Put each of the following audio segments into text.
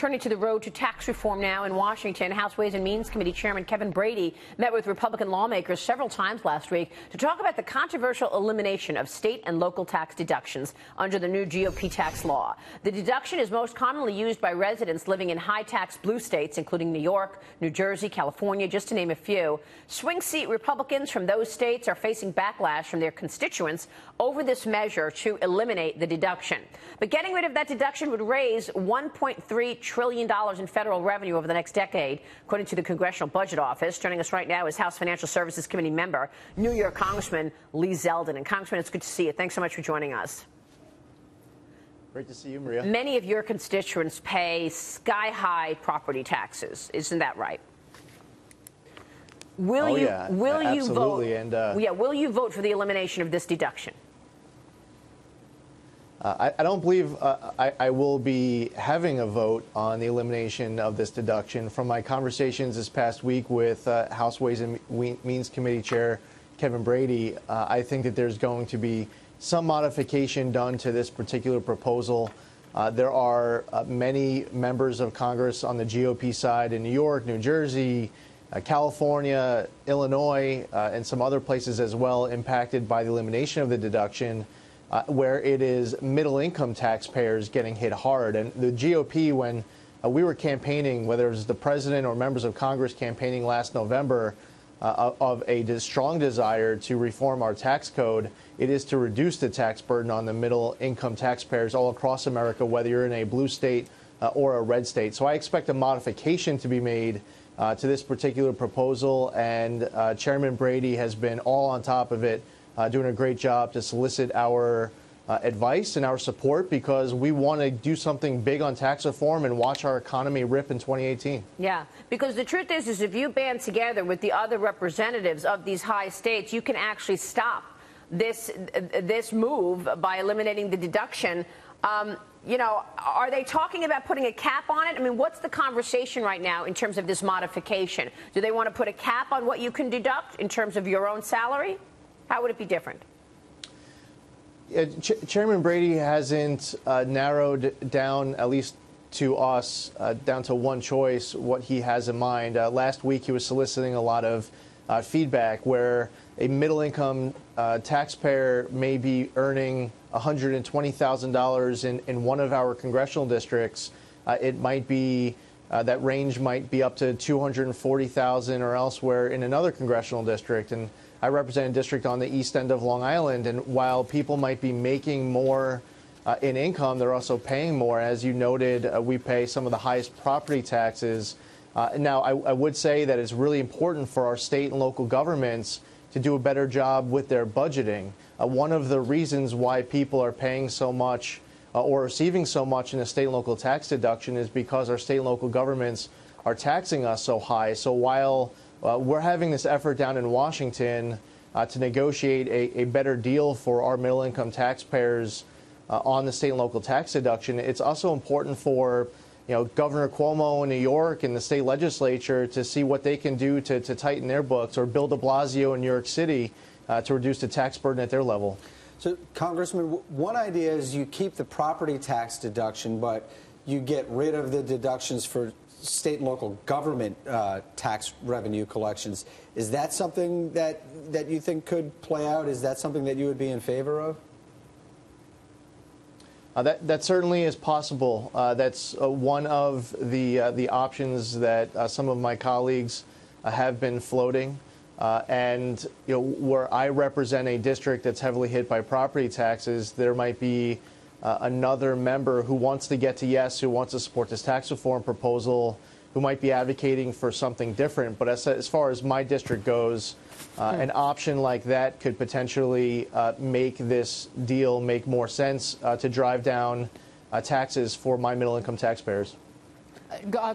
Turning to the road to tax reform now in Washington, House Ways and Means Committee Chairman Kevin Brady met with Republican lawmakers several times last week to talk about the controversial elimination of state and local tax deductions under the new GOP tax law. The deduction is most commonly used by residents living in high-tax blue states, including New York, New Jersey, California, just to name a few. Swing seat Republicans from those states are facing backlash from their constituents over this measure to eliminate the deduction. But getting rid of that deduction would raise $1.3 trillion in federal revenue over the next decade, according to the Congressional Budget Office. Joining us right now is House Financial Services Committee member, New York Congressman Lee Zeldin. And Congressman, it's good to see you. Thanks so much for joining us. Great to see you, Maria. Many of your constituents pay sky-high property taxes. Isn't that right? Will you vote for the elimination of this deduction? I don't believe I will be having a vote on the elimination of this deduction. From my conversations this past week with House Ways and Means Committee Chair Kevin Brady, I think that there's going to be some modification done to this particular proposal. There are many members of Congress on the GOP side in New York, New Jersey, California, Illinois, and some other places as well impacted by the elimination of the deduction, where it is middle-income taxpayers getting hit hard. And the GOP, when we were campaigning, whether it was the president or members of Congress campaigning last November, of a strong desire to reform our tax code, it is to reduce the tax burden on the middle-income taxpayers all across America, whether you're in a blue state or a red state. So I expect a modification to be made to this particular proposal, and Chairman Brady has been all on top of it, doing a great job to solicit our advice and our support, because we want to do something big on tax reform and watch our economy rip in 2018. Yeah, because the truth is if you band together with the other representatives of these high states, you can actually stop this move by eliminating the deduction. You know, are they talking about putting a cap on it? I mean, what's the conversation right now in terms of this modification? Do they want to put a cap on what you can deduct in terms of your own salary? How would it be different? Chairman Brady hasn't narrowed down, at least to us, down to one choice, what he has in mind. Last week, he was soliciting a lot of feedback where a middle-income taxpayer may be earning $120,000 in one of our congressional districts. It might be that range might be up to $240,000 or elsewhere in another congressional district. And I represent a district on the east end of Long Island, and while people might be making more in income, they're also paying more. As you noted, we pay some of the highest property taxes. Now, I would say that it's really important for our state and local governments to do a better job with their budgeting. One of the reasons why people are paying so much or receiving so much in a state and local tax deduction is because our state and local governments are taxing us so high. So while we're having this effort down in Washington to negotiate a better deal for our middle-income taxpayers on the state and local tax deduction, it's also important for Governor Cuomo in New York and the state legislature to see what they can do to tighten their books, or Bill de Blasio in New York City to reduce the tax burden at their level. So, Congressman, one idea is you keep the property tax deduction, but you get rid of the deductions for state and local government tax revenue collections. Is that something that you think could play out? Is that something that you would be in favor of? That certainly is possible. That's one of the options that some of my colleagues have been floating. And where I represent a district that's heavily hit by property taxes, there might be another member who wants to get to yes, who wants to support this tax reform proposal, who might be advocating for something different. But as far as my district goes, an option like that could potentially make this deal make more sense to drive down taxes for my middle-income taxpayers.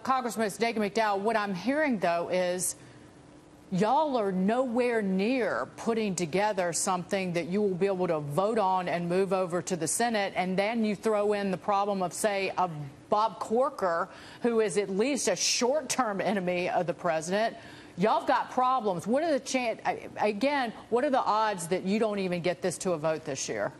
Congressman, it's Dagan McDowell. What I'm hearing, though, is y'all are nowhere near putting together something that you will be able to vote on and move over to the Senate, and then you throw in the problem of, say, a Bob Corker, who is at least a short-term enemy of the president. Y'all have got problems. What are what are the odds that you don't even get this to a vote this year?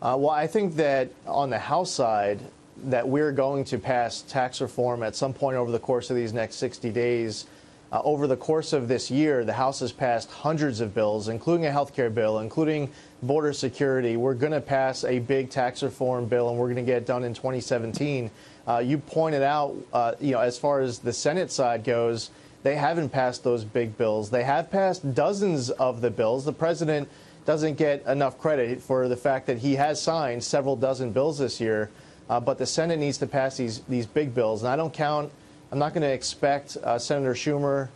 Well, I think that on the House side, that we're going to pass tax reform at some point over the course of these next 60 days. Over the course of this year, the House has passed hundreds of bills, including a health care bill, including border security. We're going to pass a big tax reform bill, and we're going to get it done in 2017. You pointed out, as far as the Senate side goes, they haven't passed those big bills. They have passed dozens of the bills. The president doesn't get enough credit for the fact that he has signed several dozen bills this year, but the Senate needs to pass these big bills. And I'm not going to expect Senator Schumer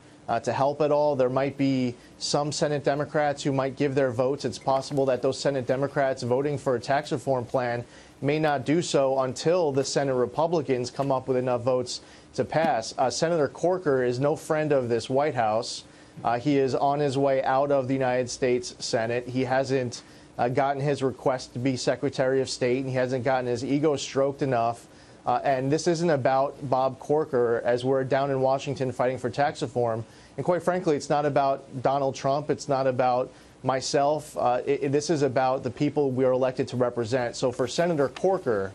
to help at all. There might be some Senate Democrats who might give their votes. It's possible that those Senate Democrats voting for a tax reform plan may not do so until the Senate Republicans come up with enough votes to pass. Senator Corker is no friend of this White House. He is on his way out of the United States Senate. He hasn't gotten his request to be Secretary of State, and he hasn't gotten his ego stroked enough. And this isn't about Bob Corker, as we're down in Washington fighting for tax reform. And quite frankly, it's not about Donald Trump. It's not about myself. This is about the people we are elected to represent. So for Senator Corker,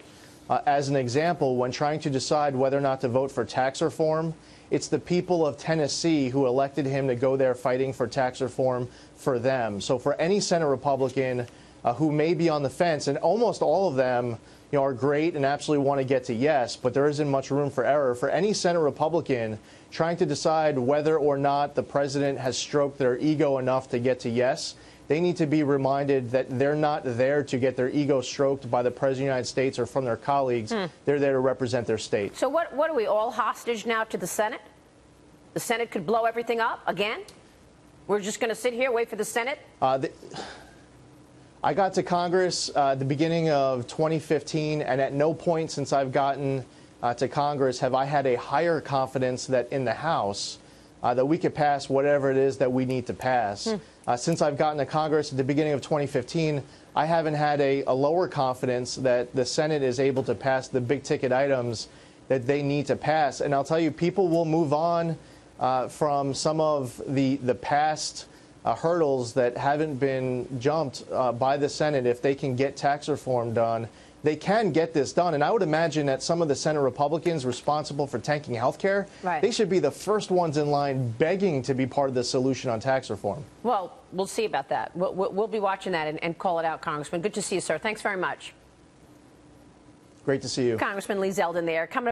as an example, when trying to decide whether or not to vote for tax reform, it's the people of Tennessee who elected him to go there fighting for tax reform for them. So for any Senate Republican who may be on the fence, and almost all of them are great and absolutely want to get to yes, but there isn't much room for error. For any Senate Republican trying to decide whether or not the president has stroked their ego enough to get to yes, they need to be reminded that they're not there to get their ego stroked by the President of the United States or from their colleagues. They're there to represent their state. So what are we all hostage now to the Senate? The Senate could blow everything up again? We're just going to sit here, wait for the Senate? I got to Congress at the beginning of 2015, and at no point since I've gotten to Congress have I had a higher confidence that in the House that we could pass whatever it is that we need to pass. Since I've gotten to Congress at the beginning of 2015, I haven't had a lower confidence that the Senate is able to pass the big ticket items that they need to pass. And I'll tell you, people will move on from some of the past hurdles that haven't been jumped by the Senate. If they can get tax reform done, they can get this done. And I would imagine that some of the Senate Republicans responsible for tanking health care, they should be the first ones in line begging to be part of the solution on tax reform. Well, we'll see about that. We'll be watching that and call it out, Congressman. Good to see you, sir. Thanks very much. Great to see you. Congressman Lee Zeldin there. Coming